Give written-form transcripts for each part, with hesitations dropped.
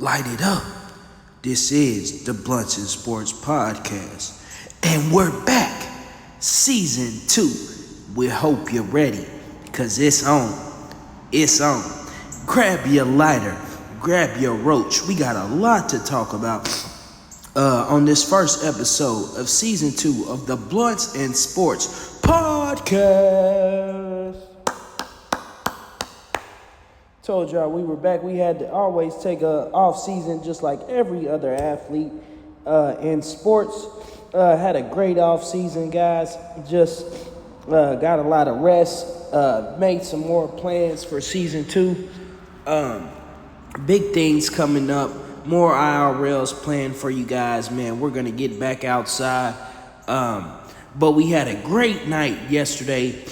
Light it up. This is the Blunts and Sports Podcast. And we're back. Season 2. We hope you're ready. Because it's on. It's on. Grab your lighter. Grab your roach. We got a lot to talk about on this first episode of Season 2 of the Blunts and Sports Podcast. Told y'all we were back. We had to always take a off season just like every other athlete in sports. Had a great off season, guys. Just got a lot of rest. Made some more plans for season 2. Big things coming up. More IRLs planned for you guys, man. We're gonna get back outside. But we had a great night yesterday,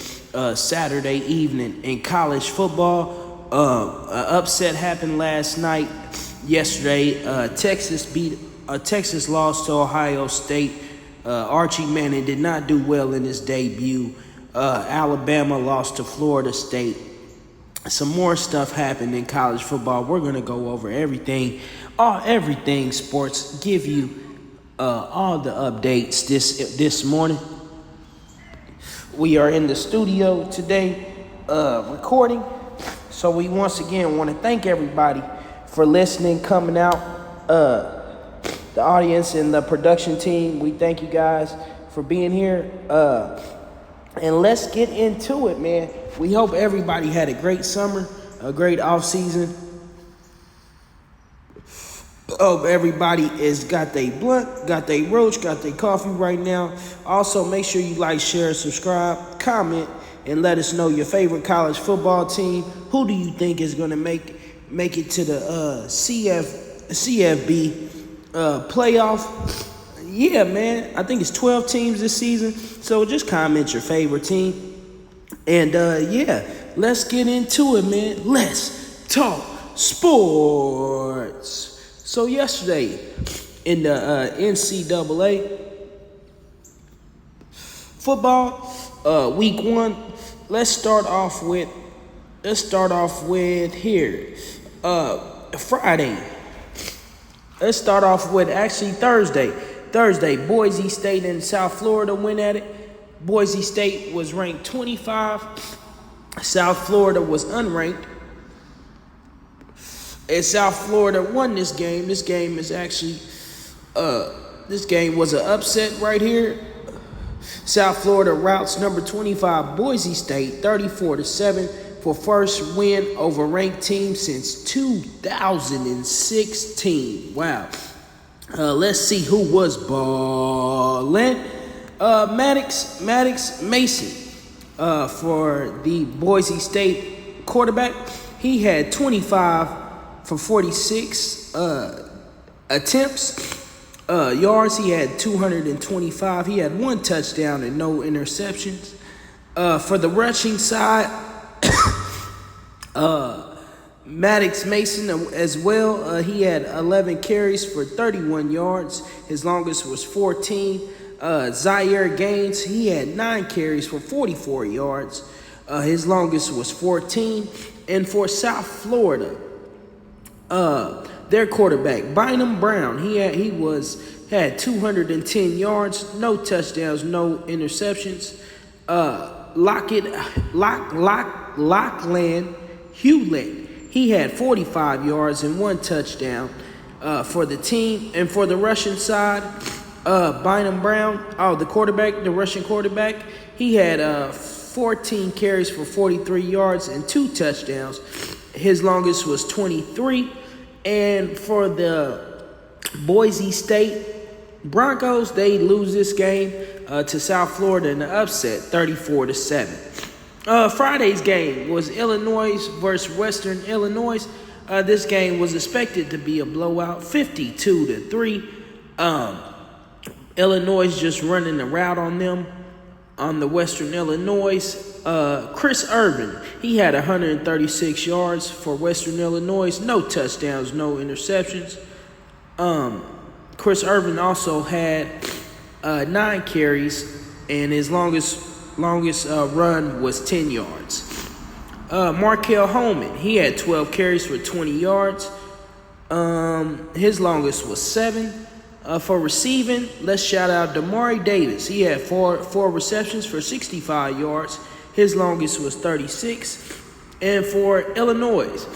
Saturday evening in college football. An upset happened last night. Yesterday, Texas lost to Ohio State. Archie Manning did not do well in his debut. Alabama lost to Florida State. Some more stuff happened in college football. We're gonna go over everything sports. Give you all the updates this morning. We are in the studio today, recording. So we once again want to thank everybody for listening, coming out, the audience and the production team. We thank you guys for being here. And let's get into it, man. We hope everybody had a great summer, a great off season. Hope everybody is got their blunt, got their roach, got their coffee right now. Also, make sure you like, share, subscribe, comment, and let us know your favorite college football team. Who do you think is going to make it to the CFB playoff? Yeah, man. I think it's 12 teams this season. So just comment your favorite team. And, let's get into it, man. Let's talk sports. So yesterday in the NCAA football, week 1, let's start off with here. Friday. Let's start off with actually Thursday. Boise State and South Florida went at it. Boise State was ranked 25. South Florida was unranked. And South Florida won this game. This game was an upset right here. South Florida routs number 25 Boise State 34-7 for first win over ranked team since 2016. Wow. Let's see who was balling. Maddox Mason for the Boise State quarterback. He had 25 for 46 attempts. Yards, he had 225. He had 1 touchdown and no interceptions. For the rushing side, Maddox Mason as well. He had 11 carries for 31 yards. His longest was 14. Zaire Gaines, he had 9 carries for 44 yards. His longest was 14. And for South Florida, their quarterback, Bynum Brown, he had 210 yards, no touchdowns, no interceptions. Lachlan Hewlett, he had 45 yards and 1 touchdown for the team. And for the Russian side, Bynum Brown, the Russian quarterback, he had 14 carries for 43 yards and 2 touchdowns. His longest was 23. And for the Boise State Broncos, they lose this game to South Florida in the upset, 34-7. Friday's game was Illinois versus Western Illinois. This game was expected to be a blowout, 52-3. Illinois just running the route on them, on the Western Illinois. Chris Irvin, he had 136 yards for Western Illinois, no touchdowns, no interceptions. Chris Irvin also had 9 carries, and his longest run was 10 yards. Markel Holman, he had 12 carries for 20 yards. His longest was 7. For receiving, let's shout out Damari Davis. He had four receptions for 65 yards. His longest was 36. And for Illinois,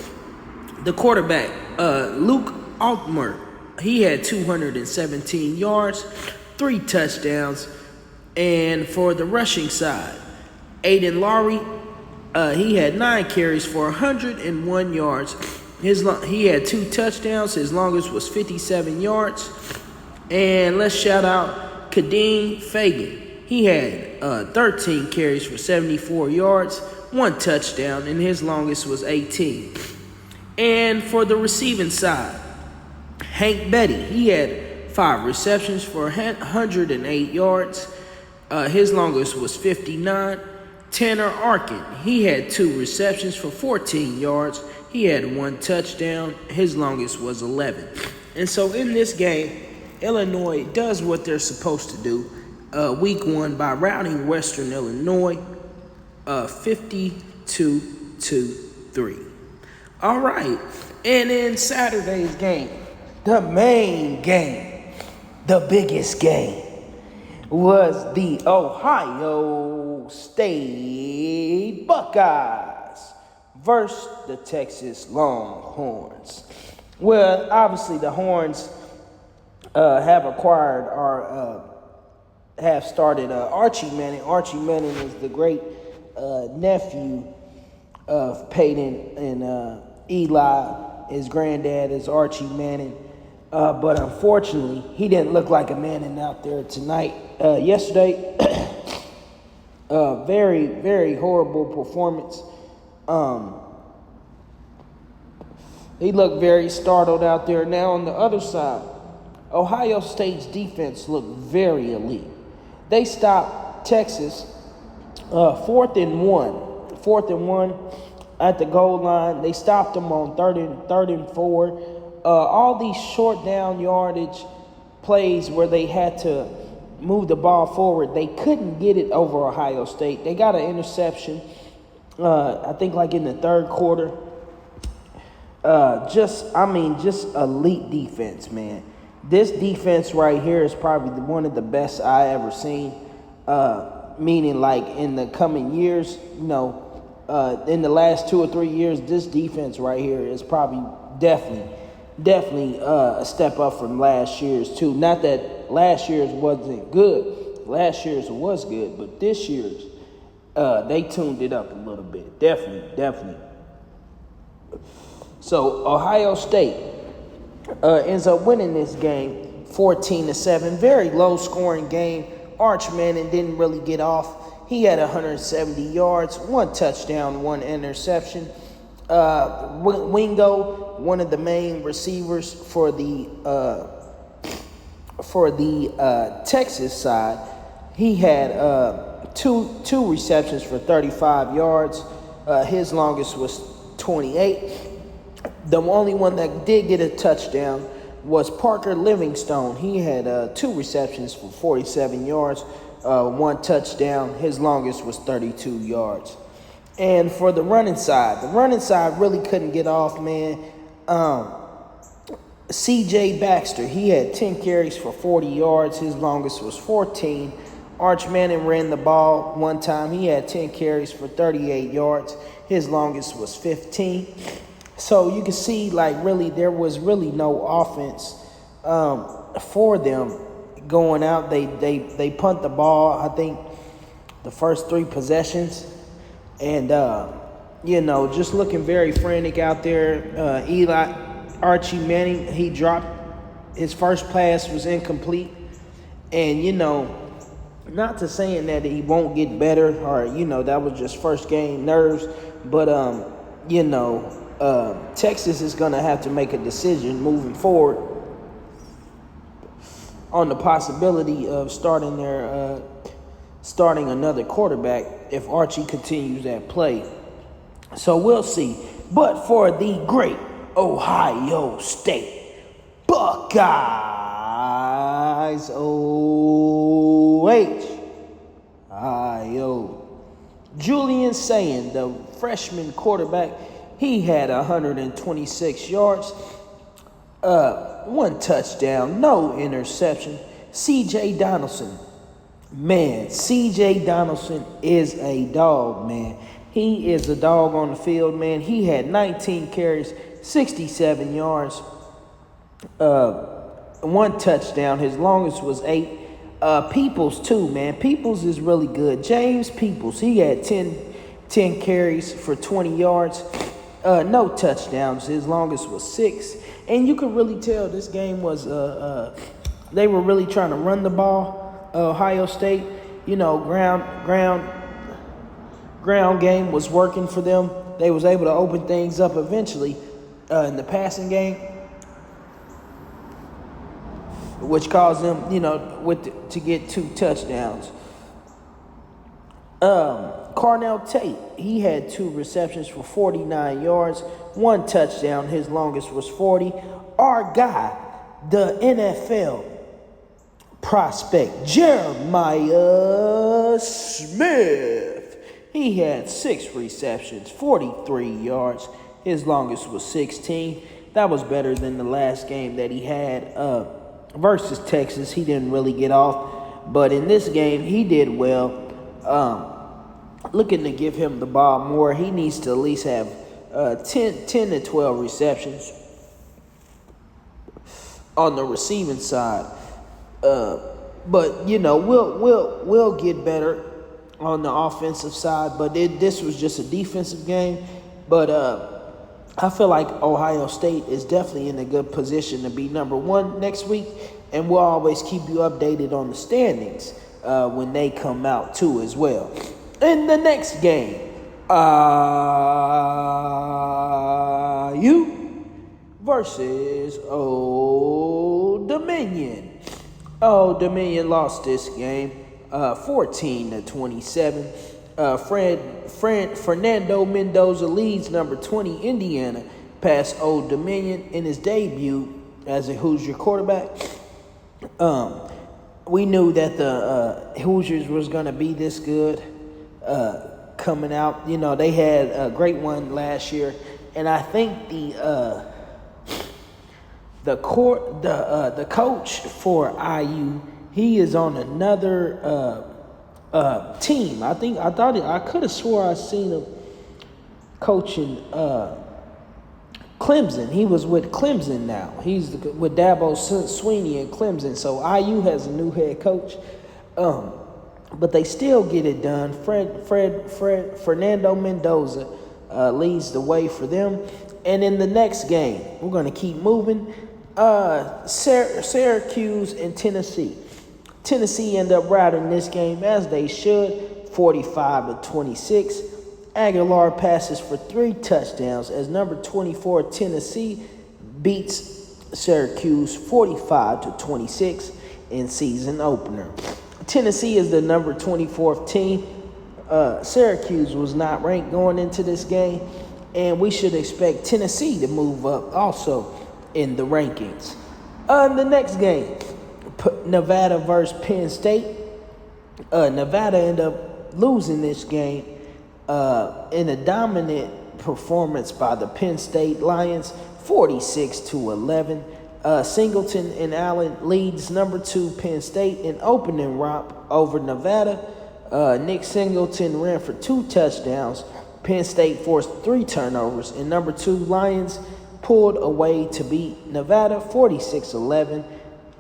the quarterback, Luke Altmer, he had 217 yards, 3 touchdowns. And for the rushing side, Aiden Lowry, he had 9 carries for 101 yards. He had 2 touchdowns. His longest was 57 yards. And let's shout out Kadeem Fagan. He had 13 carries for 74 yards, 1 touchdown, and his longest was 18. And for the receiving side, Hank Betty, he had 5 receptions for 108 yards. His longest was 59. Tanner Arkin, he had 2 receptions for 14 yards. He had 1 touchdown. His longest was 11. And so in this game, Illinois does what they're supposed to do. Week 1 by routing Western Illinois 52-3. All right. And in Saturday's game, the main game, the biggest game, was the Ohio State Buckeyes versus the Texas Longhorns. Well, obviously the Horns have acquired or have started Archie Manning. Archie Manning is the great nephew of Peyton and Eli. His granddad is Archie Manning. But unfortunately, he didn't look like a Manning out there tonight. Yesterday, very, very horrible performance. He looked very startled out there. Now on the other side, Ohio State's defense looked very elite. They stopped Texas 4th and 1 at the goal line. They stopped them on third and 4. All these short down yardage plays where they had to move the ball forward, they couldn't get it over Ohio State. They got an interception, I think like in the 3rd quarter. Just elite defense, man. This defense right here is probably one of the best I ever seen. Meaning, like in the coming years, in the last 2 or 3 years, this defense right here is probably definitely a step up from last year's too. Not that last year's wasn't good. Last year's was good, but this year's they tuned it up a little bit. Definitely. So Ohio State ends up winning this game 14-7. Very low scoring game. Arch Manning didn't really get off. He had 170 yards, 1 touchdown, 1 interception. Wingo, one of the main receivers for the Texas side, he had two receptions for 35 yards. His longest was 28. The only one that did get a touchdown was Parker Livingstone. He had 2 receptions for 47 yards, 1 touchdown. His longest was 32 yards. And for the running side really couldn't get off, man. C.J. Baxter, he had 10 carries for 40 yards. His longest was 14. Arch Manning ran the ball 1 time. He had 10 carries for 38 yards. His longest was 15. So you can see, really, there was really no offense for them going out. They punt the ball, I think, the first 3 possessions. And, just looking very frantic out there. Archie Manning, he dropped his first pass, was incomplete. And, not to saying that he won't get better or, that was just first game nerves. But, Texas is going to have to make a decision moving forward on the possibility of starting another quarterback if Archie continues that play. So we'll see. But for the great Ohio State Buckeyes, O-H-I-O. Julian Sayin, the freshman quarterback, he had 126 yards. 1 touchdown, no interception. C.J. Donaldson. Man, C.J. Donaldson is a dog, man. He is a dog on the field, man. He had 19 carries, 67 yards, 1 touchdown. His longest was 8. Peoples, too, man. Peoples is really good. James Peoples, he had 10 carries for 20 yards. No touchdowns. His longest was 6. And you could really tell this game was, they were really trying to run the ball. Ohio State, ground game was working for them. They was able to open things up eventually in the passing game, which caused them, to get 2 touchdowns. Carnell Tate, he had 2 receptions for 49 yards, 1 touchdown. His longest was 40. Our guy, the NFL prospect, Jeremiah Smith, he had 6 receptions, 43 yards. His longest was 16. That was better than the last game that he had versus Texas. He didn't really get off, but in this game, he did well. Looking to give him the ball more. He needs to at least have 10 to 12 receptions on the receiving side. But we'll get better on the offensive side. But this was just a defensive game. But I feel like Ohio State is definitely in a good position to be number 1 next week, and we'll always keep you updated on the standings when they come out too as well. In the next game, IU versus Old Dominion. Old Dominion lost this game 14-27. Fernando Mendoza leads number 20 Indiana past Old Dominion in his debut as a Hoosier quarterback. We knew that the Hoosiers was going to be this good coming out. They had a great one last year, and I think the coach for IU, he is on another team. I could have swore I seen him coaching Clemson. He was with Clemson now. He's with Dabo Swinney and Clemson. So IU has a new head coach. But they still get it done. Fernando Mendoza leads the way for them. And in the next game, we're going to keep moving. Syracuse and Tennessee. Tennessee end up routing this game as they should, 45-26. Aguilar passes for 3 touchdowns as number 24 Tennessee beats Syracuse 45-26 in season opener. Tennessee is the number 24th team. Syracuse was not ranked going into this game, and we should expect Tennessee to move up also in the rankings. The next game, Nevada versus Penn State. Nevada ended up losing this game in a dominant performance by the Penn State Lions, 46-11. Singleton and Allen leads number 2 Penn State in opening romp over Nevada. Nick Singleton ran for 2 touchdowns. Penn State forced 3 turnovers, and number 2 Lions pulled away to beat Nevada 46-11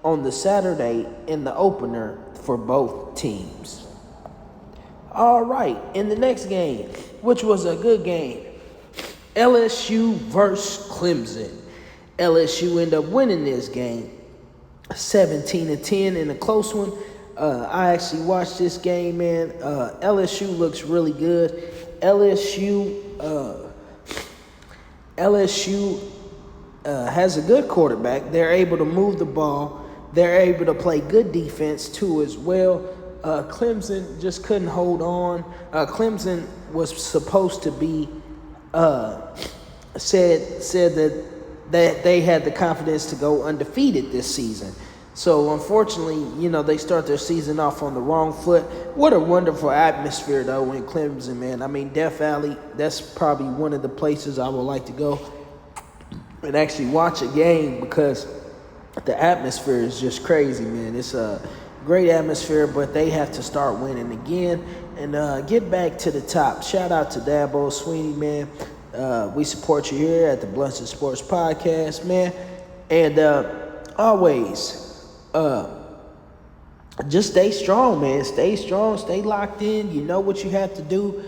on the Saturday in the opener for both teams. All right, in the next game, which was a good game, LSU versus Clemson. LSU ended up winning this game 17-10 in a close one. I actually watched this game, man. LSU looks really good. LSU has a good quarterback. They're able to move the ball. They're able to play good defense too as well. Clemson just couldn't hold on. Clemson was supposed to be said that they had the confidence to go undefeated this season. So unfortunately, they start their season off on the wrong foot. What a wonderful atmosphere though in Clemson, man. I mean, Death Valley, that's probably one of the places I would like to go. and actually watch a game because the atmosphere is just crazy, man. It's a great atmosphere, but they have to start winning again and get back to the top. Shout out to Dabo Sweeney, man. We support you here at the Blunts and Sports Podcast, man. And always, just stay strong, man. Stay strong, stay locked in. You know what you have to do.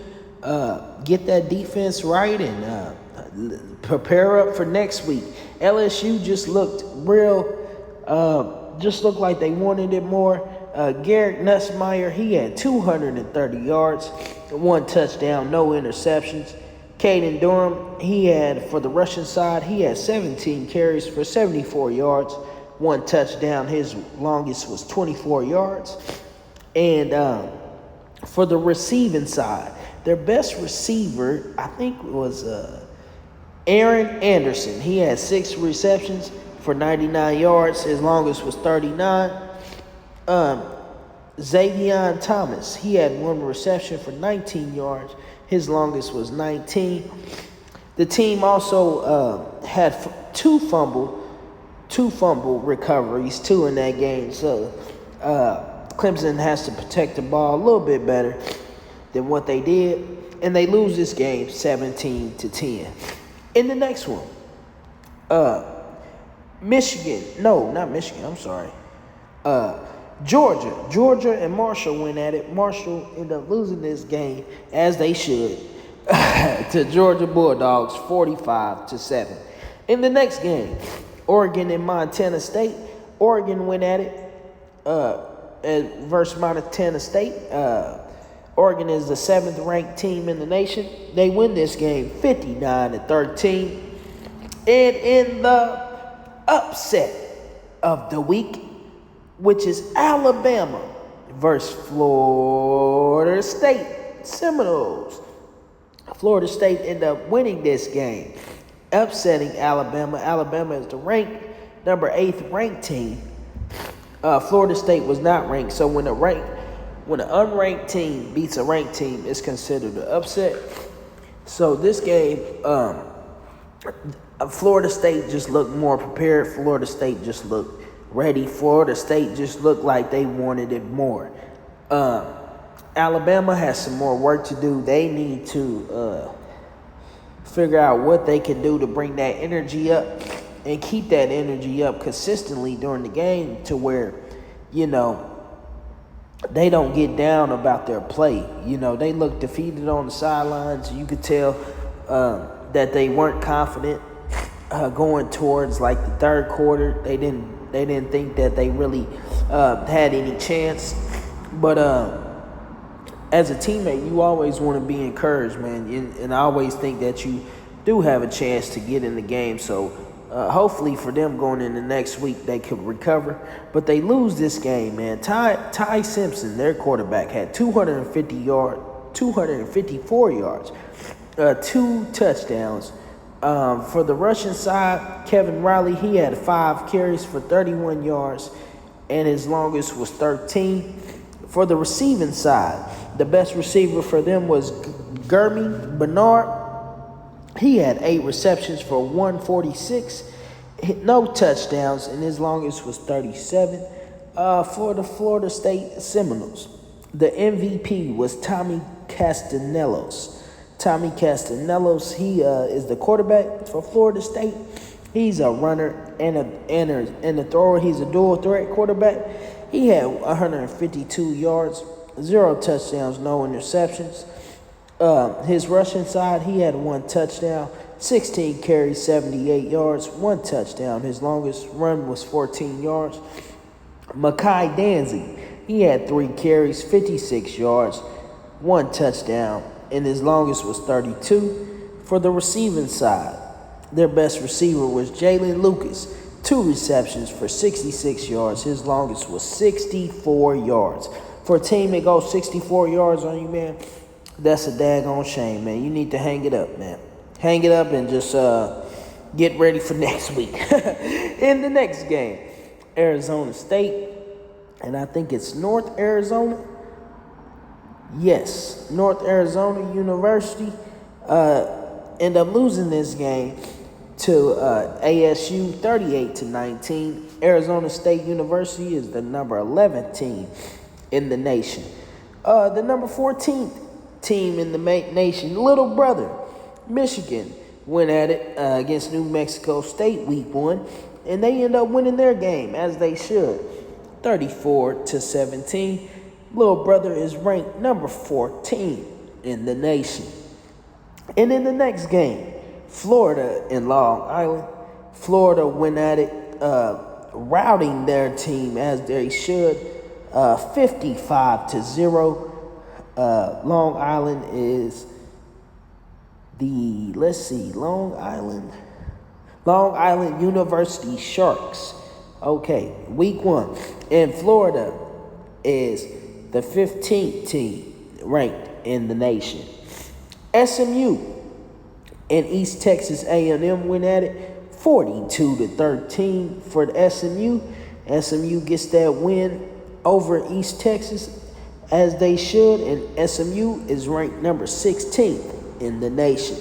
Get that defense right and prepare up for next week. LSU just looked just looked like they wanted it more. Garrett Nussmeier, he had 230 yards, 1 touchdown, no interceptions. Caden Durham, he had, for the Russian side, he had 17 carries for 74 yards, 1 touchdown. His longest was 24 yards. And for the receiving side, their best receiver, I think, was Aaron Anderson. He had 6 receptions for 99 yards. His longest was 39. Xavier Thomas, he had 1 reception for 19 yards. His longest was 19. The team also had 2 fumble recoveries, 2 in that game. So Clemson has to protect the ball a little bit better than what they did, and they lose this game 17-10. In the next one, Georgia and Marshall went at it. Marshall ended up losing this game, as they should, to Georgia Bulldogs 45-7. In the next game, Oregon and Montana State. Oregon went at it versus Montana State. Oregon is the 7th ranked team in the nation. They win this game 59-13. And in the upset of the week, which is Alabama versus Florida State Seminoles. Florida State ended up winning this game, upsetting Alabama. Alabama is the number 8th ranked team. Florida State was not ranked, so when an unranked team beats a ranked team, it's considered an upset. So this game, Florida State just looked more prepared. Florida State just looked ready. Florida State just looked like they wanted it more. Alabama has some more work to do. They need to figure out what they can do to bring that energy up and keep that energy up consistently during the game to where, they don't get down about their play. They look defeated on the sidelines. You could tell that they weren't confident going towards like the third quarter. They didn't think that they really had any chance. But as a teammate, you always want to be encouraged, man. And I always think that you do have a chance to get in the game. So hopefully for them going into next week, they could recover. But they lose this game, man. Ty Simpson, their quarterback, had 254 yards, 2 touchdowns. For the Russian side, Kevin Riley, he had 5 carries for 31 yards, and his longest was 13. For the receiving side, the best receiver for them was Gurmy Bernard. He had 8 receptions for 146, no touchdowns, and his longest was 37. For the Florida State Seminoles, the MVP was Tommy Castellanos. Tommy Castellanos, he is the quarterback for Florida State. He's a runner and a thrower. He's a dual threat quarterback. He had 152 yards, 0 touchdowns, no interceptions. His rushing side, he had 1 touchdown, 16 carries, 78 yards, 1 touchdown. His longest run was 14 yards. Makai Danzig, he had 3 carries, 56 yards, 1 touchdown, and his longest was 32. For the receiving side, their best receiver was Jalen Lucas, 2 receptions for 66 yards. His longest was 64 yards. For a team that goes 64 yards on you, man, that's a daggone shame, man. You need to hang it up, man. Hang it up and just get ready for next week. In the next game, Arizona State, and I think it's North Arizona. Yes, North Arizona University end up losing this game to ASU 38-19. Arizona State University is the number 11 team in the nation. The number 14th team in the nation, little brother, Michigan, went at it against New Mexico State week 1, and they end up winning their game, as they should, 34-17. Little brother is ranked number 14 in the nation. And in the next game, Florida and Long Island. Florida went at it, routing their team as they should, 55-0. Long Island is Long Island University Sharks. Okay, week 1. And Florida is the 15th team ranked in the nation. SMU and East Texas A&M went at it 42-13 for the SMU. SMU gets that win over East Texas as they should, and SMU is ranked number 16th in the nation.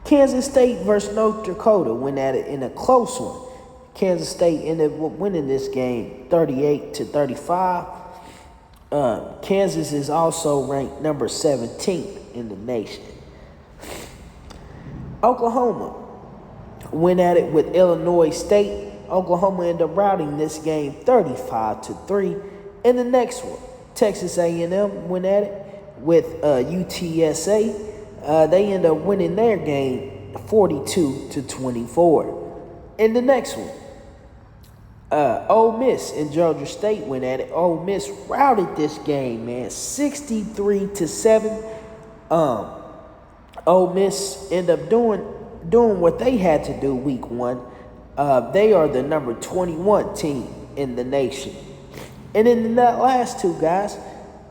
Kansas State versus North Dakota went at it in a close one. Kansas State ended up winning this game 38-35. Kansas is also ranked number 17th in the nation. Oklahoma went at it with Illinois State. Oklahoma ended up routing this game 35-3. In the next one, Texas A&M went at it with UTSA. They end up winning their game 42-24. In the next one, Ole Miss and Georgia State went at it. Ole Miss routed this game, man, 63-7. Ole Miss end up doing what they had to do week 1. They are the number 21 team in the nation. And in the last two, guys,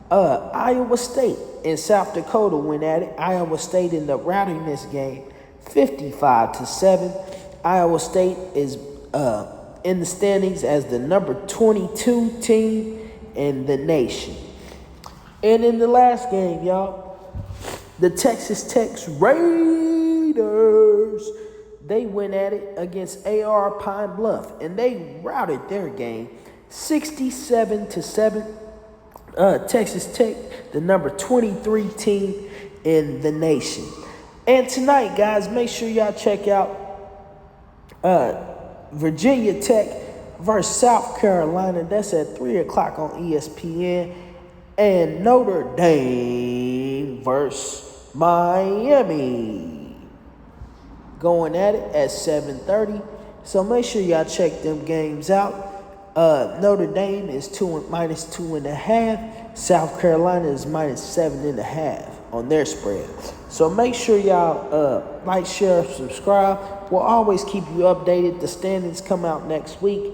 Iowa State and South Dakota went at it. Iowa State ended up routing this game 55-7. Iowa State is in the standings as the number 22 team in the nation. And in the last game, y'all, the Texas Tech Raiders, they went at it against AR Pine Bluff, and they routed their game 67-7. Texas Tech, the number 23 team in the nation. And tonight, guys, make sure y'all check out Virginia Tech versus South Carolina. That's at 3 o'clock on ESPN. And Notre Dame versus Miami, going at it at 7:30. So make sure y'all check them games out. Notre Dame is minus 2.5. South Carolina is minus 7.5 on their spread. So make sure y'all like, share, subscribe. We'll always keep you updated. The standings come out next week.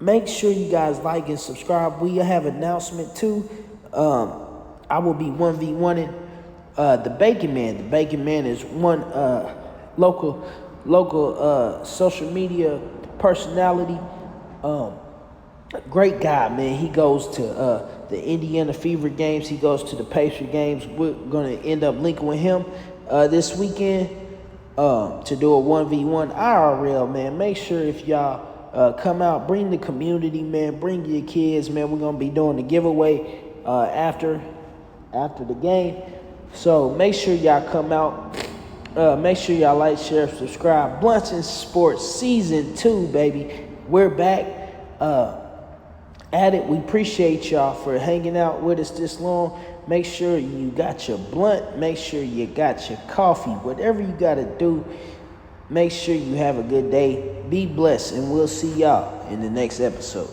Make sure you guys like and subscribe. We have an announcement too. I will be 1v1ing the Bacon Man. The Bacon Man is one local social media personality. Great guy, man. He goes to the Indiana Fever games. He goes to the Patriot games. We're going to end up linking with him this weekend to do a 1v1 IRL, man. Make sure if y'all come out, bring the community, man. Bring your kids, man. We're going to be doing the giveaway after the game. So make sure y'all come out. Make sure y'all like, share, subscribe. Blunts and Sports Season 2, baby. We're back at it. We appreciate y'all for hanging out with us this long. Make sure you got your blunt. Make sure you got your coffee. Whatever you got to do, make sure you have a good day. Be blessed, and we'll see y'all in the next episode.